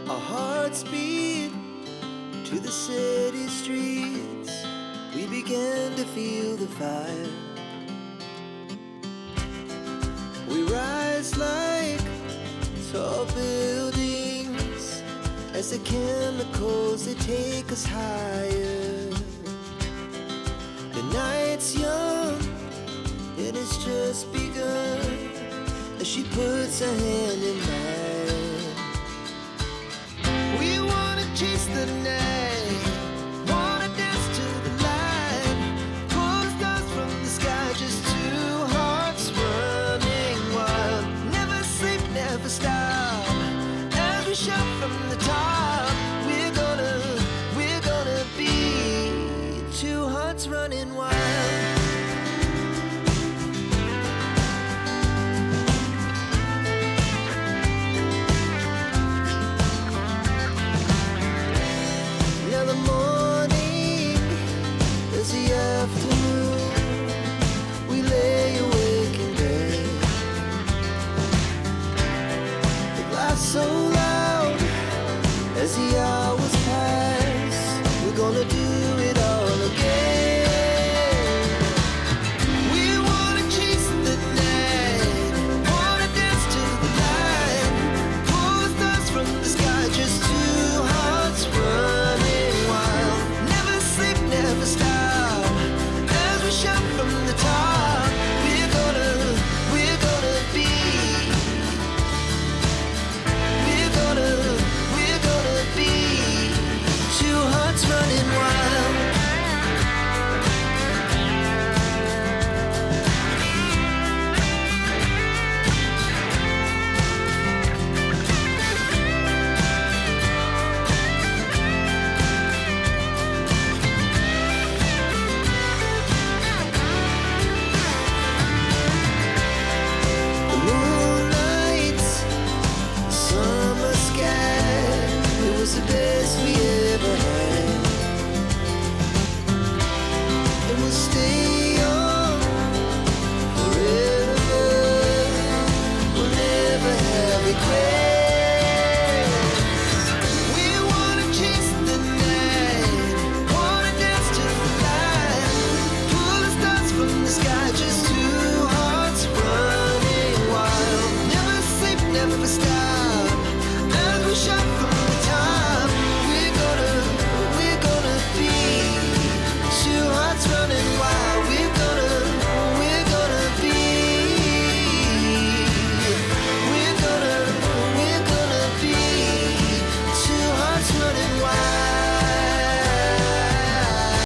Our hearts beat to the city streets. We began to feel the fire. We rise like tall buildings as the chemicals, they take us higher. The night's young and it's just begun as she puts her hand in mine. We wanna chase the night, wanna dance to the light, pull stars from the sky, just two hearts running wild. Never sleep, never stop, as we shout from the top. We're gonna be two hearts running wild. Now the morning is the afternoon. We lay awake in bed. It laughs so loud as the hours